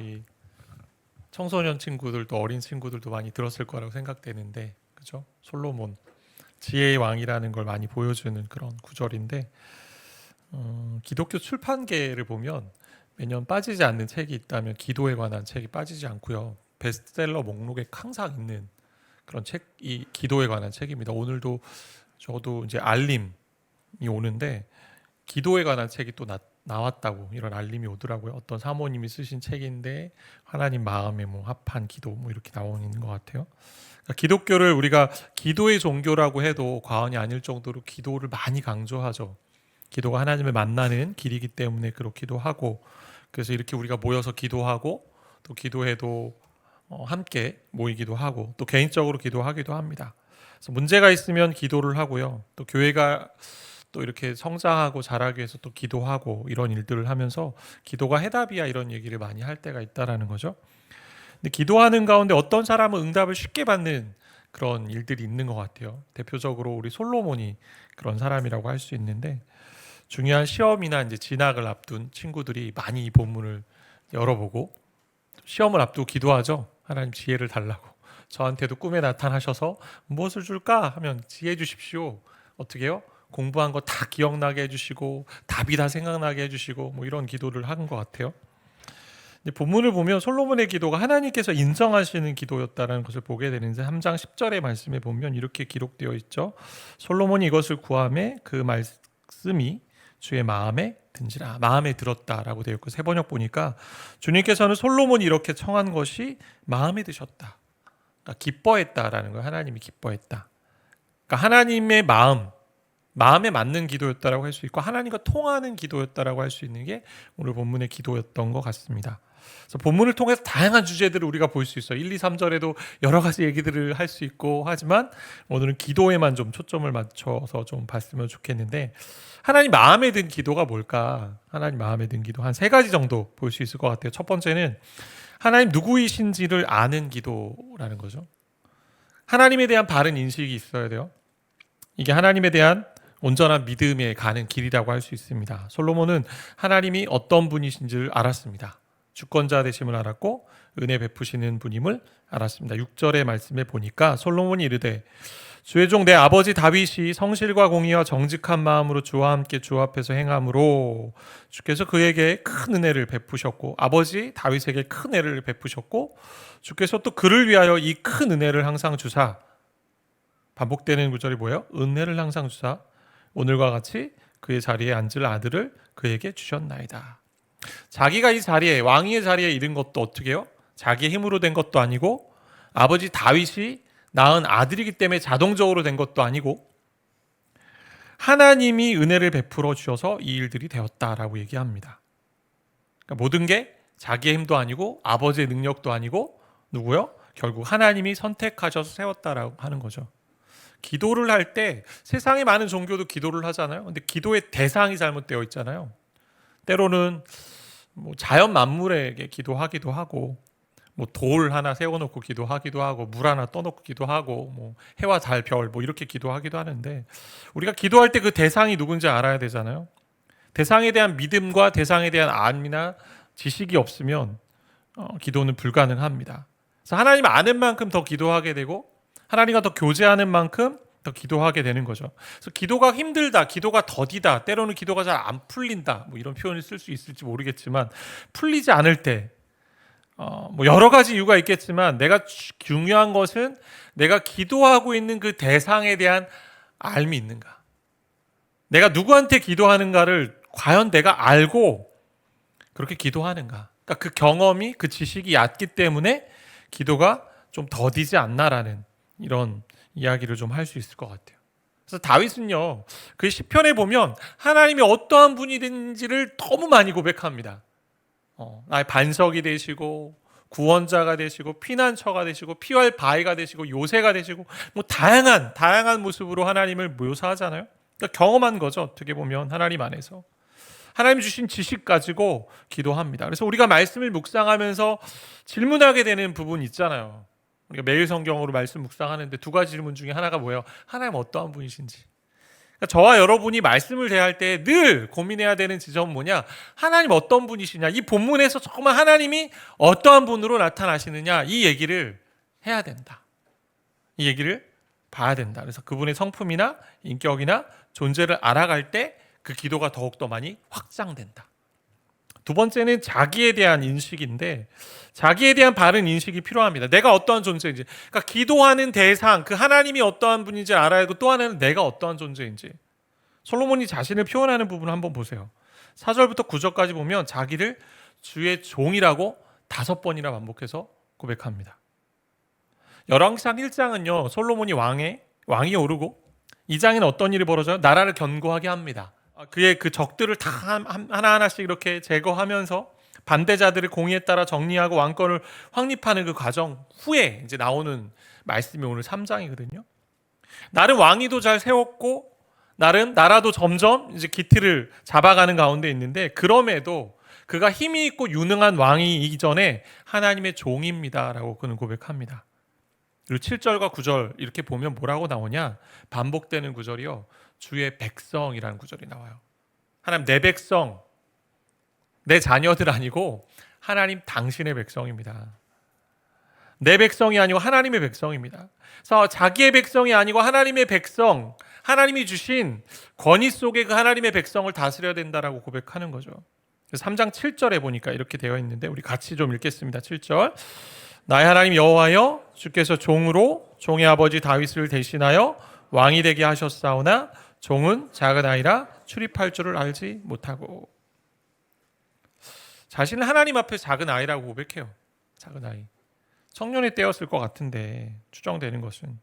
우리 청소년 친구들도 어린 친구들도 많이 들었을 거라고 생각되는데, 그죠? 솔로몬 지혜의 왕이라는 걸 많이 보여주는 그런 구절인데, 기독교 출판계를 보면 매년 빠지지 않는 책이 있다면 기도에 관한 책이 빠지지 않고요. 베스트셀러 목록에 항상 있는 그런 책이 기도에 관한 책입니다. 오늘도 저도 이제 알림이 오는데 기도에 관한 책이 또 나왔다고 이런 알림이 오더라고요. 어떤 사모님이 쓰신 책인데 하나님 마음에 뭐 합한 기도 뭐 이렇게 나오는 것 같아요. 그러니까 기독교를 우리가 기도의 종교라고 해도 과언이 아닐 정도로 기도를 많이 강조하죠. 기도가 하나님을 만나는 길이기 때문에 그렇기도 하고, 그래서 이렇게 우리가 모여서 기도하고 또 기도해도 함께 모이기도 하고 또 개인적으로 기도하기도 합니다. 그래서 문제가 있으면 기도를 하고요. 또 교회가 또 이렇게 성장하고 자라기 위해서 또 기도하고 이런 일들을 하면서 기도가 해답이야 이런 얘기를 많이 할 때가 있다라는 거죠. 근데 기도하는 가운데 어떤 사람은 응답을 쉽게 받는 그런 일들이 있는 것 같아요. 대표적으로 우리 솔로몬이 그런 사람이라고 할 수 있는데, 중요한 시험이나 이제 진학을 앞둔 친구들이 많이 이 본문을 열어보고 시험을 앞두고 기도하죠. 하나님 지혜를 달라고. 저한테도 꿈에 나타나셔서 무엇을 줄까 하면 지혜 주십시오. 어떻게 해요? 공부한 거 다 기억나게 해주시고 답이 다 생각나게 해주시고 뭐 이런 기도를 한 것 같아요. 본문을 보면 솔로몬의 기도가 하나님께서 인정하시는 기도였다는 것을 보게 되는데 3장 10절의 말씀에 보면 이렇게 기록되어 있죠. 솔로몬이 이것을 구하매 그 말씀이 주의 마음에 든지라, 마음에 들었다라고 되어 있고, 새 번역 보니까 주님께서는 솔로몬이 이렇게 청한 것이 마음에 드셨다, 그러니까 기뻐했다라는 거예요. 하나님이 기뻐했다. 그러니까 하나님의 마음에 맞는 기도였다라고 할 수 있고 하나님과 통하는 기도였다라고 할 수 있는 게 오늘 본문의 기도였던 것 같습니다. 그래서 본문을 통해서 다양한 주제들을 우리가 볼 수 있어요. 1, 2, 3절에도 여러 가지 얘기들을 할 수 있고 하지만 오늘은 기도에만 좀 초점을 맞춰서 좀 봤으면 좋겠는데, 하나님 마음에 든 기도가 뭘까? 하나님 마음에 든 기도 한 세 가지 정도 볼 수 있을 것 같아요. 첫 번째는 하나님 누구이신지를 아는 기도라는 거죠. 하나님에 대한 바른 인식이 있어야 돼요. 이게 하나님에 대한 온전한 믿음에 가는 길이라고 할 수 있습니다. 솔로몬은 하나님이 어떤 분이신지를 알았습니다. 주권자 되심을 알았고 은혜 베푸시는 분임을 알았습니다. 6절의 말씀에 보니까 솔로몬이 이르되 주의 종 내 아버지 다윗이 성실과 공의와 정직한 마음으로 주와 함께 주 앞에서 행함으로 주께서 그에게 큰 은혜를 베푸셨고, 아버지 다윗에게 큰 은혜를 베푸셨고 주께서 또 그를 위하여 이 큰 은혜를 항상 주사, 반복되는 구절이 뭐예요? 은혜를 항상 주사 오늘과 같이 그의 자리에 앉을 아들을 그에게 주셨나이다. 자기가 이 자리에, 왕위의 자리에 이른 것도 어떻게 해요? 자기의 힘으로 된 것도 아니고 아버지 다윗이 낳은 아들이기 때문에 자동적으로 된 것도 아니고 하나님이 은혜를 베풀어 주셔서 이 일들이 되었다라고 얘기합니다. 그러니까 모든 게 자기의 힘도 아니고 아버지의 능력도 아니고 누구요? 결국 하나님이 선택하셔서 세웠다라고 하는 거죠. 기도를 할 때 세상에 많은 종교도 기도를 하잖아요. 근데 기도의 대상이 잘못되어 있잖아요. 때로는 뭐 자연 만물에게 기도하기도 하고, 뭐 돌 하나 세워놓고 기도하기도 하고, 물 하나 떠놓고 기도하고, 뭐 해와 달, 별 뭐 이렇게 기도하기도 하는데, 우리가 기도할 때 그 대상이 누군지 알아야 되잖아요. 대상에 대한 믿음과 대상에 대한 안이나 지식이 없으면 기도는 불가능합니다. 그래서 하나님 아는 만큼 더 기도하게 되고 하나님과 더 교제하는 만큼 더 기도하게 되는 거죠. 그래서 기도가 힘들다, 기도가 더디다, 때로는 기도가 잘 안 풀린다, 뭐 이런 표현을 쓸 수 있을지 모르겠지만 풀리지 않을 때, 뭐 여러 가지 이유가 있겠지만 내가 중요한 것은 내가 기도하고 있는 그 대상에 대한 알미 있는가, 내가 누구한테 기도하는가를 과연 내가 알고 그렇게 기도하는가. 그러니까 그 경험이, 그 지식이 얕기 때문에 기도가 좀 더디지 않나라는 이런 이야기를 좀 할 수 있을 것 같아요. 그래서 다윗은요, 그 시편에 보면 하나님이 어떠한 분이든지를 너무 많이 고백합니다. 나의 반석이 되시고 구원자가 되시고 피난처가 되시고 피할 바위가 되시고 요새가 되시고 뭐 다양한 모습으로 하나님을 묘사하잖아요. 그러니까 경험한 거죠. 어떻게 보면 하나님 안에서 하나님 주신 지식 가지고 기도합니다. 그래서 우리가 말씀을 묵상하면서 질문하게 되는 부분이 있잖아요. 우리가 매일 성경으로 말씀 묵상하는데 두 가지 질문 중에 하나가 뭐예요? 하나님 어떠한 분이신지. 저와 여러분이 말씀을 대할 때 늘 고민해야 되는 지점은 뭐냐? 하나님 어떤 분이시냐? 이 본문에서 정말 하나님이 어떠한 분으로 나타나시느냐? 이 얘기를 해야 된다. 이 얘기를 봐야 된다. 그래서 그분의 성품이나 인격이나 존재를 알아갈 때 그 기도가 더욱더 많이 확장된다. 두 번째는 자기에 대한 인식인데, 자기에 대한 바른 인식이 필요합니다. 내가 어떠한 존재인지. 그러니까 기도하는 대상, 그 하나님이 어떠한 분인지 알아야 하고, 또 하나는 내가 어떠한 존재인지. 솔로몬이 자신을 표현하는 부분을 한번 보세요. 4절부터 9절까지 보면 자기를 주의 종이라고 5번이나 반복해서 고백합니다. 열왕기상 1장은요, 솔로몬이 왕이 오르고, 2장에는 어떤 일이 벌어져요? 나라를 견고하게 합니다. 그의 그 적들을 다 하나하나씩 이렇게 제거하면서 반대자들의 공의에 따라 정리하고 왕권을 확립하는 그 과정 후에 이제 나오는 말씀이 오늘 3장이거든요. 나름 왕위도 잘 세웠고, 나름 나라도 점점 이제 기틀을 잡아가는 가운데 있는데, 그럼에도 그가 힘이 있고 유능한 왕이 이전에 하나님의 종입니다라고 그는 고백합니다. 그리고 7절과 9절 이렇게 보면 뭐라고 나오냐? 반복되는 구절이요, 주의 백성이라는 구절이 나와요. 하나님 내 백성, 내 자녀들 아니고 하나님 당신의 백성입니다. 내 백성이 아니고 하나님의 백성입니다. 그래서 자기의 백성이 아니고 하나님의 백성, 하나님이 주신 권위 속에 그 하나님의 백성을 다스려야 된다라고 고백하는 거죠. 3장 7절에 보니까 이렇게 되어 있는데 우리 같이 좀 읽겠습니다. 7절. 나의 하나님 여호와여, 주께서 종으로 종의 아버지 다윗을 대신하여 왕이 되게 하셨사오나 종은 작은 아이라 출입할 줄을 알지 못하고. 자신을 하나님 앞에 작은 아이라고 고백해요. 작은 아이. 청년의 때였을 것 같은데, 추정되는 것은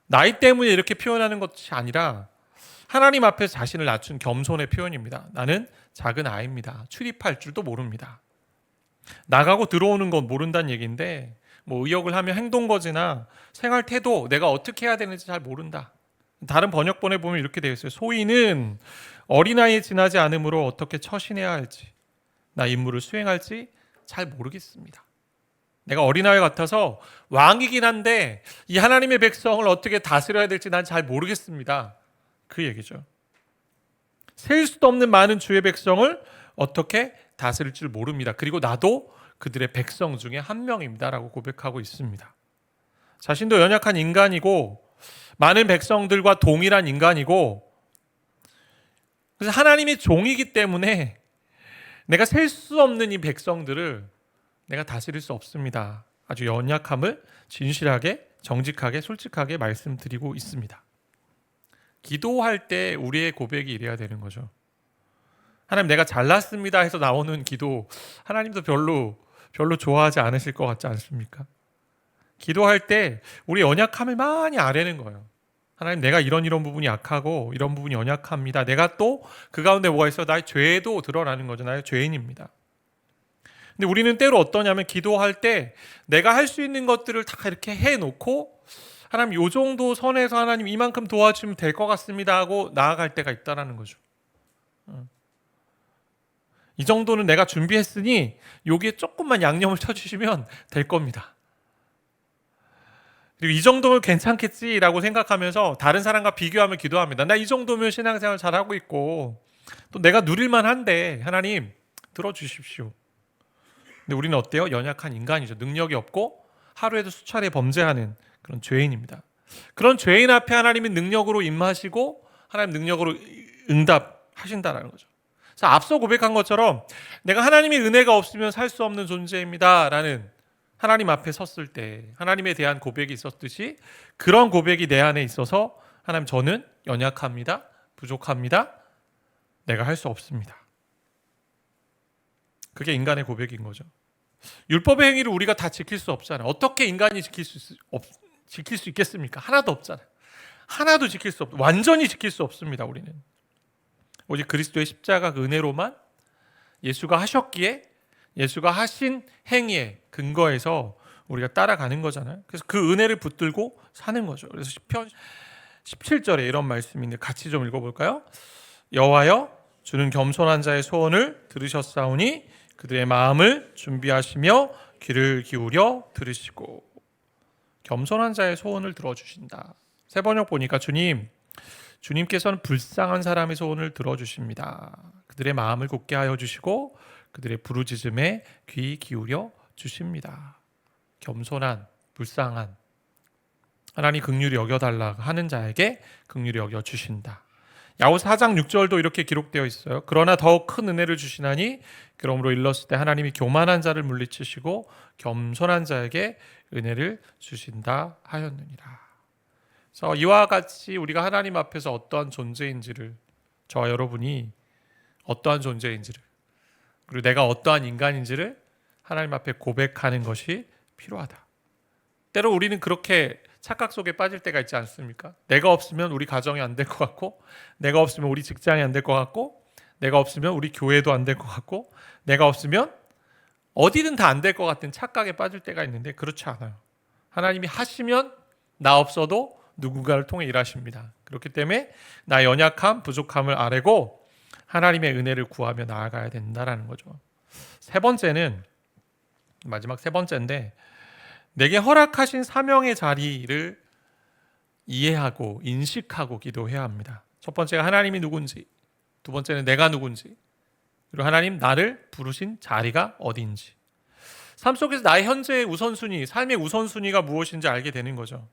나이 때문에 이렇게 표현하는 것이 아니라 하나님 앞에 자신을 낮춘 겸손의 표현입니다. 나는 작은 아이입니다. 출입할 줄도 모릅니다. 나가고 들어오는 건 모른다는 얘기인데, 뭐 의역을 하면 행동거지나 생활 태도, 내가 어떻게 해야 되는지 잘 모른다. 다른 번역본에 보면 이렇게 되어 있어요. 소위는 어린아이에 지나지 않으므로 어떻게 처신해야 할지, 나 임무를 수행할지 잘 모르겠습니다. 내가 어린아이 같아서 왕이긴 한데 이 하나님의 백성을 어떻게 다스려야 될지 난 잘 모르겠습니다. 그 얘기죠. 셀 수도 없는 많은 주의 백성을 어떻게 다스릴 줄 모릅니다. 그리고 나도 그들의 백성 중에 한 명입니다라고 고백하고 있습니다. 자신도 연약한 인간이고 많은 백성들과 동일한 인간이고, 그래서 하나님의 종이기 때문에 내가 셀 수 없는 이 백성들을 내가 다스릴 수 없습니다. 아주 연약함을 진실하게, 정직하게, 솔직하게 말씀드리고 있습니다. 기도할 때 우리의 고백이 이래야 되는 거죠. 하나님 내가 잘났습니다 해서 나오는 기도, 하나님도 별로 좋아하지 않으실 것 같지 않습니까? 기도할 때 우리 연약함을 많이 아뢰는 거예요. 하나님 내가 이런 부분이 약하고 이런 부분이 연약합니다. 내가 또 그 가운데 뭐가 있어? 나의 죄도 드러나는 거죠. 나의 죄인입니다. 근데 우리는 때로 어떠냐면 기도할 때 내가 할 수 있는 것들을 다 이렇게 해놓고 하나님 이 정도 선에서 하나님 이만큼 도와주면 될 것 같습니다 하고 나아갈 때가 있다라는 거죠. 이 정도는 내가 준비했으니 여기에 조금만 양념을 쳐주시면 될 겁니다. 그리고 이 정도면 괜찮겠지라고 생각하면서 다른 사람과 비교하며 기도합니다. 나 이 정도면 신앙생활 잘하고 있고 또 내가 누릴만 한데 하나님 들어주십시오. 근데 우리는 어때요? 연약한 인간이죠. 능력이 없고 하루에도 수차례 범죄하는 그런 죄인입니다. 그런 죄인 앞에 하나님이 능력으로 임하시고 하나님 능력으로 응답하신다는 거죠. 그래서 앞서 고백한 것처럼 내가 하나님의 은혜가 없으면 살 수 없는 존재입니다라는 하나님 앞에 섰을 때 하나님에 대한 고백이 있었듯이 그런 고백이 내 안에 있어서 하나님 저는 연약합니다. 부족합니다. 내가 할 수 없습니다. 그게 인간의 고백인 거죠. 율법의 행위를 우리가 다 지킬 수 없잖아요. 어떻게 인간이 지킬 수 있겠습니까? 하나도 없잖아요. 하나도 지킬 수 없고 완전히 지킬 수 없습니다. 우리는 오직 그리스도의 십자가 그 은혜로만 예수가 하셨기에 예수가 하신 행위에 근거해서 우리가 따라가는 거잖아요. 그래서 그 은혜를 붙들고 사는 거죠. 그래서 시편 17절에 이런 말씀이 있는데 같이 좀 읽어볼까요? 여호와여 주는 겸손한 자의 소원을 들으셨사오니 그들의 마음을 준비하시며 귀를 기울여 들으시고. 겸손한 자의 소원을 들어주신다. 새 번역 보니까 주님 주님께서는 불쌍한 사람의 소원을 들어주십니다. 그들의 마음을 굳게 하여 주시고 그들의 부르짖음에 귀 기울여 주십니다. 겸손한, 불쌍한, 하나님 긍휼히 여겨달라 하는 자에게 긍휼히 여겨주신다. 야고보서 4장 6절도 이렇게 기록되어 있어요. 그러나 더욱 큰 은혜를 주시나니 그러므로 일렀을 때 하나님이 교만한 자를 물리치시고 겸손한 자에게 은혜를 주신다 하였느니라. 그래서 이와 같이 우리가 하나님 앞에서 어떠한 존재인지를, 저와 여러분이 어떠한 존재인지를, 그리고 내가 어떠한 인간인지를 하나님 앞에 고백하는 것이 필요하다. 때로 우리는 그렇게 착각 속에 빠질 때가 있지 않습니까? 내가 없으면 우리 가정이 안 될 것 같고, 내가 없으면 우리 직장이 안 될 것 같고, 내가 없으면 우리 교회도 안 될 것 같고, 내가 없으면 어디든 다 안 될 것 같은 착각에 빠질 때가 있는데 그렇지 않아요. 하나님이 하시면 나 없어도 누군가를 통해 일하십니다. 그렇기 때문에 나의 연약함, 부족함을 아뢰고 하나님의 은혜를 구하며 나아가야 된다는 거죠. 세 번째는, 마지막 세 번째인데, 내게 허락하신 사명의 자리를 이해하고 인식하고 기도해야 합니다. 첫 번째가 하나님이 누군지, 두 번째는 내가 누군지, 그리고 하나님 나를 부르신 자리가 어디인지. 삶 속에서 나의 현재의 우선순위, 삶의 우선순위가 무엇인지 알게 되는 거죠.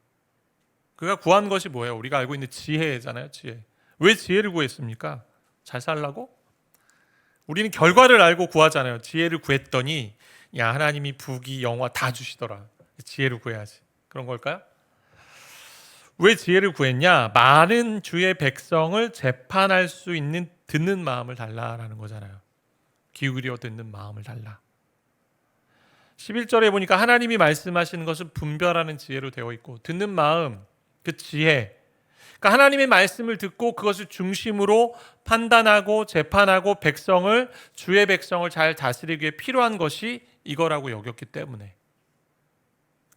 그가 구한 것이 뭐예요? 우리가 알고 있는 지혜잖아요. 지혜. 왜 지혜를 구했습니까? 잘 살라고? 우리는 결과를 알고 구하잖아요. 지혜를 구했더니 야, 하나님이 부귀 영화 다 주시더라. 지혜를 구해야지. 그런 걸까요? 왜 지혜를 구했냐? 많은 주의 백성을 재판할 수 있는 듣는 마음을 달라라는 거잖아요. 기울여 듣는 마음을 달라. 11절에 보니까 하나님이 말씀하시는 것은 분별하는 지혜로 되어 있고, 듣는 마음, 그 지혜, 그러니까 하나님의 말씀을 듣고 그것을 중심으로 판단하고 재판하고 백성을, 주의 백성을 잘 다스리기 위해 필요한 것이 이거라고 여겼기 때문에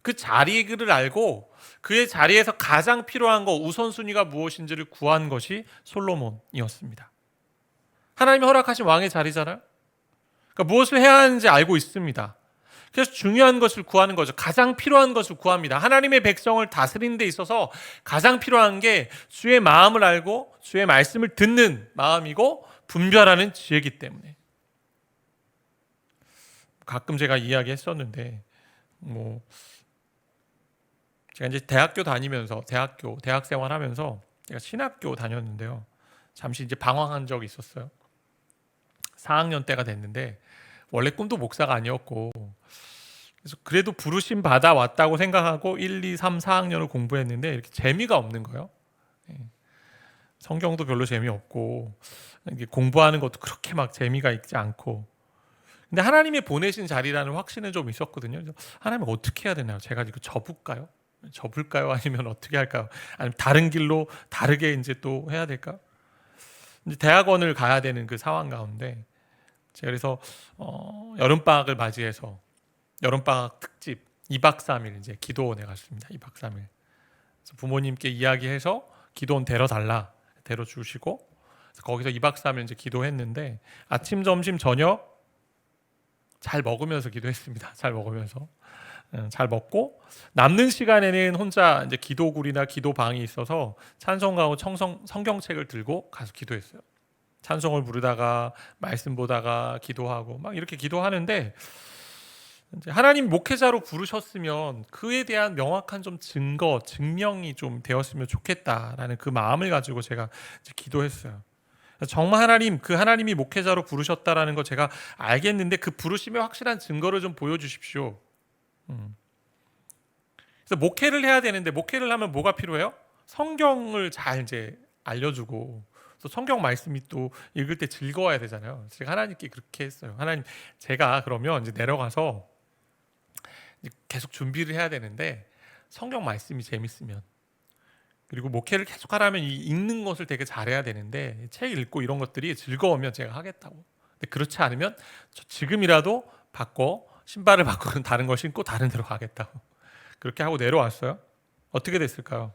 그 자리를 알고 그의 자리에서 가장 필요한 것, 우선순위가 무엇인지를 구한 것이 솔로몬이었습니다. 하나님이 허락하신 왕의 자리잖아요. 그러니까 무엇을 해야 하는지 알고 있습니다. 그래서 중요한 것을 구하는 거죠. 가장 필요한 것을 구합니다. 하나님의 백성을 다스리는 데 있어서 가장 필요한 게 주의 마음을 알고 주의 말씀을 듣는 마음이고 분별하는 지혜이기 때문에. 가끔 제가 이야기했었는데, 제가 이제 대학교 다니면서 대학 생활하면서 제가 신학교 다녔는데요. 잠시 이제 방황한 적이 있었어요. 4학년 때가 됐는데 원래 꿈도 목사가 아니었고, 그래서 그래도 부르심 받아 왔다고 생각하고 1, 2, 3, 4학년을 공부했는데 이렇게 재미가 없는 거예요. 성경도 별로 재미없고 공부하는 것도 그렇게 막 재미가 있지 않고. 근데 하나님이 보내신 자리라는 확신은 좀 있었거든요. 하나님 어떻게 해야 되나요? 제가 이거 접을까요? 아니면 어떻게 할까요? 아니면 다른 길로 다르게 이제 또 해야 될까? 이제 대학원을 가야 되는 그 상황 가운데 제가 그래서 여름방학을 맞이해서 여름방학 특집 2박 3일 이제 기도원에 갔습니다. 2박 3일. 그래서 부모님께 이야기해서 기도원 데려 주시고 거기서 2박 3일 이제 기도했는데 아침, 점심, 저녁 잘 먹으면서 기도했습니다. 잘 먹고 남는 시간에는 혼자 이제 기도굴이나 기도방이 있어서 찬송가하고 성경책을 들고 가서 기도했어요. 찬송을 부르다가 말씀 보다가 기도하고 막 이렇게 기도하는데, 이제 하나님 목회자로 부르셨으면 그에 대한 명확한 좀 증명이 좀 되었으면 좋겠다라는 그 마음을 가지고 제가 이제 기도했어요. 정말 하나님이 목회자로 부르셨다라는 거 제가 알겠는데 그 부르심의 확실한 증거를 좀 보여주십시오. 그래서 목회를 해야 되는데 목회를 하면 뭐가 필요해요? 성경을 잘 이제 알려주고 또 성경 말씀이 또 읽을 때 즐거워야 되잖아요. 제가 하나님께 그렇게 했어요. 하나님, 제가 그러면 이제 내려가서 계속 준비를 해야 되는데 성경 말씀이 재밌으면, 그리고 목회를 계속 하려면 읽는 것을 되게 잘해야 되는데 책 읽고 이런 것들이 즐거우면 제가 하겠다고. 근데 그렇지 않으면 저 지금이라도 신발을 바꾸는 다른 거 신고 다른 데로 가겠다고. 그렇게 하고 내려왔어요. 어떻게 됐을까요?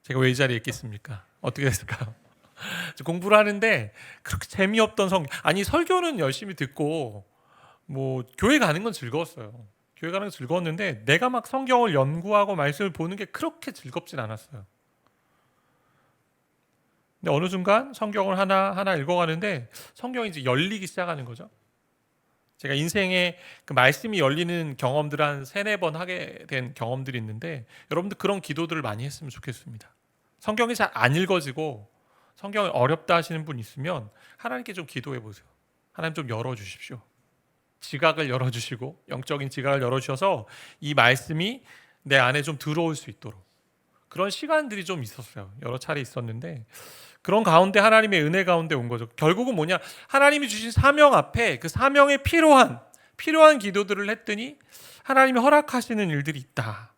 제가 왜 이 자리에 있겠습니까? 어떻게 됐을까요? 공부를 하는데 그렇게 재미없던 설교는 열심히 듣고 교회 가는 건 즐거웠어요. 교회 가는 건 즐거웠는데 내가 막 성경을 연구하고 말씀을 보는 게 그렇게 즐겁진 않았어요. 근데 어느 순간 성경을 하나 읽어가는데 성경이 이제 열리기 시작하는 거죠. 제가 인생에 그 말씀이 열리는 경험들 한 세네 번 하게 된 경험들이 있는데 여러분들 그런 기도들을 많이 했으면 좋겠습니다. 성경이 잘 안 읽어지고 성경이 어렵다 하시는 분 있으면 하나님께 좀 기도해 보세요. 하나님 좀 열어주십시오. 지각을 열어주시고 영적인 지각을 열어주셔서 이 말씀이 내 안에 좀 들어올 수 있도록 그런 시간들이 좀 있었어요. 여러 차례 있었는데 그런 가운데 하나님의 은혜 가운데 온 거죠. 결국은 뭐냐? 하나님이 주신 사명 앞에 그 사명에 필요한 기도들을 했더니 하나님이 허락하시는 일들이 있다.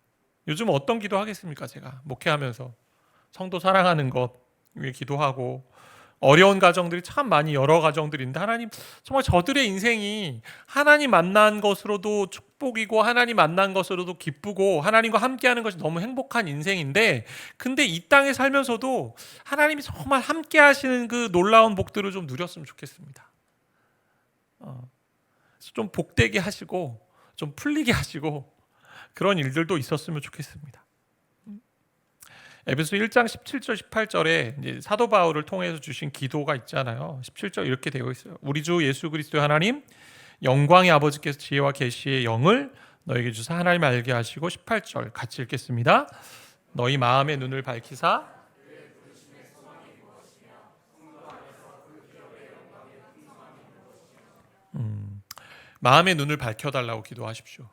요즘 어떤 기도 하겠습니까? 제가 목회하면서 성도 사랑하는 것 위해 기도하고 어려운 가정들이 참 많이 여러 가정들이 있는데 하나님 정말 저들의 인생이 하나님 만난 것으로도 축복이고 하나님 만난 것으로도 기쁘고 하나님과 함께하는 것이 너무 행복한 인생인데 근데 이 땅에 살면서도 하나님이 정말 함께 하시는 그 놀라운 복들을 좀 누렸으면 좋겠습니다. 좀 복되게 하시고 좀 풀리게 하시고 그런 일들도 있었으면 좋겠습니다. 에베소 1장 17절 18절에 이제 사도 바울을 통해서 주신 기도가 있잖아요. 17절 이렇게 되어 있어요. 우리 주 예수 그리스도의 하나님 영광의 아버지께서 지혜와 계시의 영을 너에게 주사 하나님 알게 하시고 18절 같이 읽겠습니다. 너희 마음의 눈을 밝히사 마음의 눈을 밝혀달라고 기도하십시오.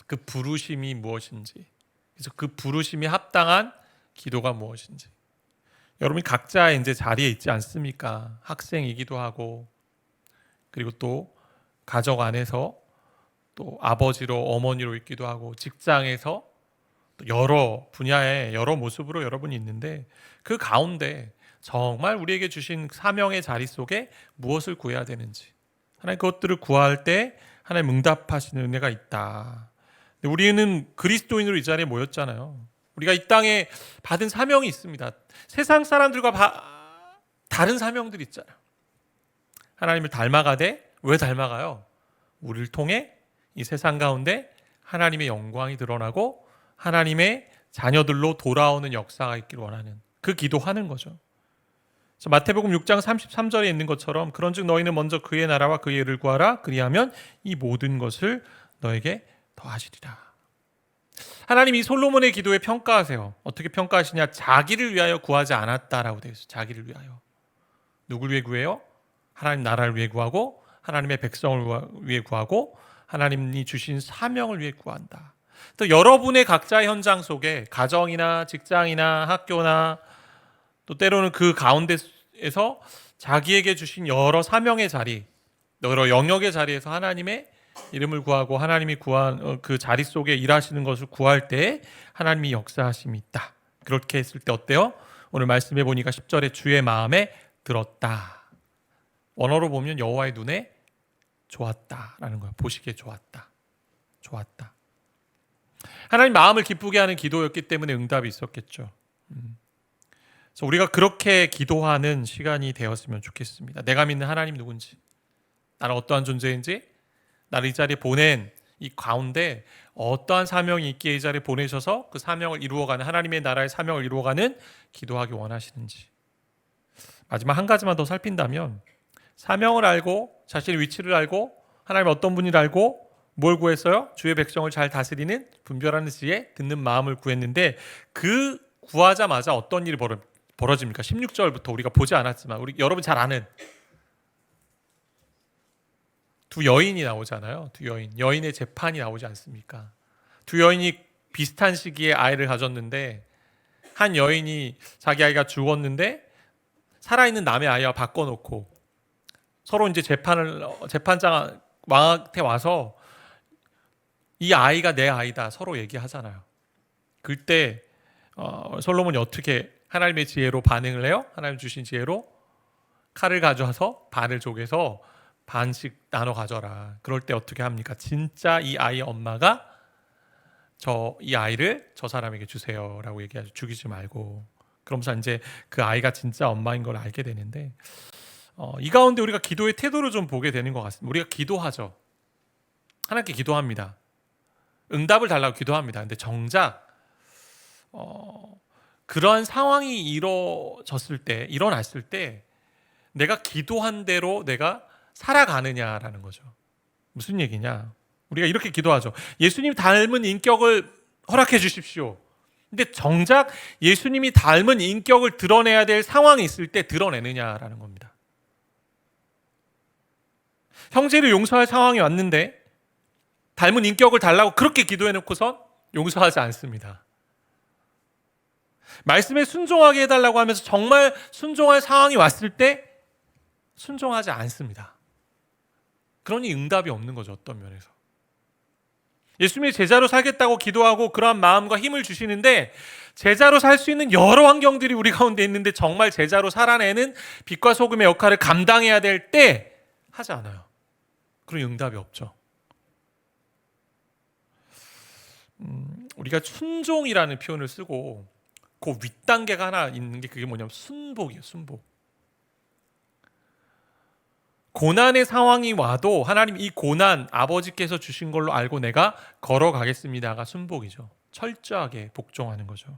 그 부르심이 무엇인지 그래서 그 부르심이 합당한 기도가 무엇인지 여러분이 각자 이제 자리에 있지 않습니까? 학생이기도 하고 그리고 또 가정 안에서 또 아버지로 어머니로 있기도 하고 직장에서 또 여러 분야의 여러 모습으로 여러분이 있는데 그 가운데 정말 우리에게 주신 사명의 자리 속에 무엇을 구해야 되는지 하나님 그것들을 구할 때 하나님 응답하시는 은혜가 있다. 우리는 그리스도인으로 이 자리에 모였잖아요. 우리가 이 땅에 받은 사명이 있습니다. 세상 사람들과 다른 사명들이 있잖아요. 하나님을 닮아가되 왜 닮아가요? 우리를 통해 이 세상 가운데 하나님의 영광이 드러나고 하나님의 자녀들로 돌아오는 역사가 있기를 원하는 그 기도하는 거죠. 마태복음 6장 33절에 있는 것처럼 그런즉 너희는 먼저 그의 나라와 그의 의를 구하라 그리하면 이 모든 것을 너에게 더하시리라. 하나님이 솔로몬의 기도에 평가하세요. 어떻게 평가하시냐? 자기를 위하여 구하지 않았다라고 되어 있어요. 자기를 위하여. 누굴 위해 구해요? 하나님 나라를 위해 구하고 하나님의 백성을 위해 구하고 하나님이 주신 사명을 위해 구한다. 또 여러분의 각자의 현장 속에 가정이나 직장이나 학교나 또 때로는 그 가운데에서 자기에게 주신 여러 사명의 자리, 여러 영역의 자리에서 하나님의 이름을 구하고 하나님이 구한 그 자리 속에 일하시는 것을 구할 때 하나님이 역사하심이 있다. 그렇게 했을 때 어때요? 오늘 말씀해 보니까 10절에 주의 마음에 들었다. 원어로 보면 여호와의 눈에 좋았다라는 거예요. 보시기에 좋았다. 좋았다. 하나님 마음을 기쁘게 하는 기도였기 때문에 응답이 있었겠죠. 그래서 우리가 그렇게 기도하는 시간이 되었으면 좋겠습니다. 내가 믿는 하나님 누군지, 나는 어떠한 존재인지, 나를 이 자리에 보낸 이 가운데 어떠한 사명이 있기에 이 자리에 보내셔서 그 사명을 이루어가는 하나님의 나라의 사명을 이루어가는 기도하기 원하시는지. 마지막 한 가지만 더 살핀다면 사명을 알고 자신의 위치를 알고 하나님 어떤 분을 알고 뭘 구했어요? 주의 백성을 잘 다스리는 분별하는 지혜 듣는 마음을 구했는데 그 구하자마자 어떤 일이 벌어집니까? 16절부터 우리가 보지 않았지만 우리 여러분 잘 아는 두 여인이 나오잖아요. 두 여인의 재판이 나오지 않습니까? 두 여인이 비슷한 시기에 아이를 가졌는데 한 여인이 자기 아이가 죽었는데 살아있는 남의 아이와 바꿔놓고 서로 이제 재판장 왕한테 와서 이 아이가 내 아이다 서로 얘기하잖아요. 그때 솔로몬이 어떻게 하나님의 지혜로 반응을 해요? 하나님 주신 지혜로 칼을 가져와서 반을 쪼개서 반씩 나눠 가져라. 그럴 때 어떻게 합니까? 진짜 이 아이의 엄마가 이 아이를 저 사람에게 주세요라고 얘기하죠. 죽이지 말고. 그러면서 이제 그 아이가 진짜 엄마인 걸 알게 되는데 이 가운데 우리가 기도의 태도를 좀 보게 되는 것 같습니다. 우리가 기도하죠. 하나님께 기도합니다. 응답을 달라고 기도합니다. 근데 정작 그러한 상황이 일어났을 때 내가 기도한 대로 내가 살아가느냐라는 거죠. 무슨 얘기냐? 우리가 이렇게 기도하죠. 예수님 닮은 인격을 허락해 주십시오. 근데 정작 예수님이 닮은 인격을 드러내야 될 상황이 있을 때 드러내느냐라는 겁니다. 형제를 용서할 상황이 왔는데 닮은 인격을 달라고 그렇게 기도해놓고선 용서하지 않습니다. 말씀에 순종하게 해달라고 하면서 정말 순종할 상황이 왔을 때 순종하지 않습니다. 그러니 응답이 없는 거죠. 어떤 면에서. 예수님이 제자로 살겠다고 기도하고 그러한 마음과 힘을 주시는데 제자로 살 수 있는 여러 환경들이 우리 가운데 있는데 정말 제자로 살아내는 빛과 소금의 역할을 감당해야 될 때 하지 않아요. 그런 응답이 없죠. 우리가 순종이라는 표현을 쓰고 그 윗단계가 하나 있는 게 그게 뭐냐면 순복이에요. 순복. 고난의 상황이 와도 하나님 이 고난 아버지께서 주신 걸로 알고 내가 걸어가겠습니다가 순복이죠. 철저하게 복종하는 거죠.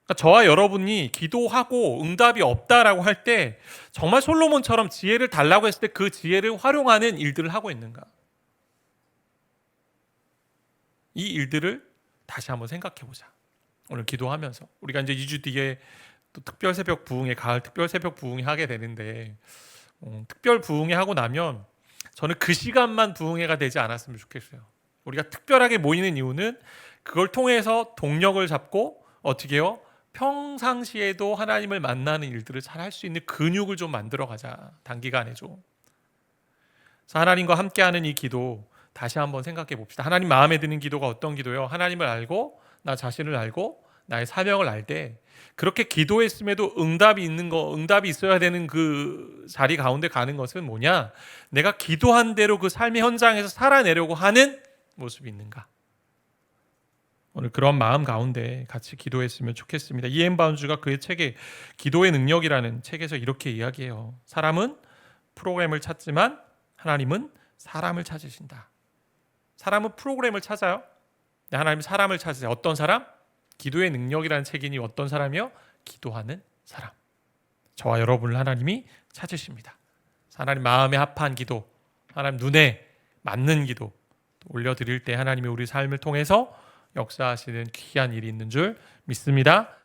그러니까 저와 여러분이 기도하고 응답이 없다라고 할 때 정말 솔로몬처럼 지혜를 달라고 했을 때 그 지혜를 활용하는 일들을 하고 있는가? 이 일들을 다시 한번 생각해 보자. 오늘 기도하면서 우리가 이제 2주 뒤에 또 특별 새벽 부흥회, 가을 특별 새벽 부흥회 하게 되는데 특별 부흥회 하고 나면 저는 그 시간만 부흥회가 되지 않았으면 좋겠어요. 우리가 특별하게 모이는 이유는 그걸 통해서 동력을 잡고 어떻게 해요? 평상시에도 하나님을 만나는 일들을 잘 할 수 있는 근육을 좀 만들어 가자. 단기간에 좀. 그래서 하나님과 함께하는 이 기도 다시 한번 생각해 봅시다. 하나님 마음에 드는 기도가 어떤 기도예요? 하나님을 알고 나 자신을 알고 나의 사명을 알 때 그렇게 기도했음에도 응답이 있어야 되는 그 자리 가운데 가는 것은 뭐냐? 내가 기도한 대로 그 삶의 현장에서 살아내려고 하는 모습이 있는가? 오늘 그런 마음 가운데 같이 기도했으면 좋겠습니다. 이엠 바운즈가 그의 책에 기도의 능력이라는 책에서 이렇게 이야기해요. 사람은 프로그램을 찾지만 하나님은 사람을 찾으신다. 사람은 프로그램을 찾아요. 하나님은 사람을 찾으세요. 어떤 사람? 기도의 능력이라는 책이니 어떤 사람이요? 기도하는 사람. 저와 여러분을 하나님이 찾으십니다. 하나님 마음에 합한 기도, 하나님 눈에 맞는 기도 올려드릴 때 하나님이 우리 삶을 통해서 역사하시는 귀한 일이 있는 줄 믿습니다.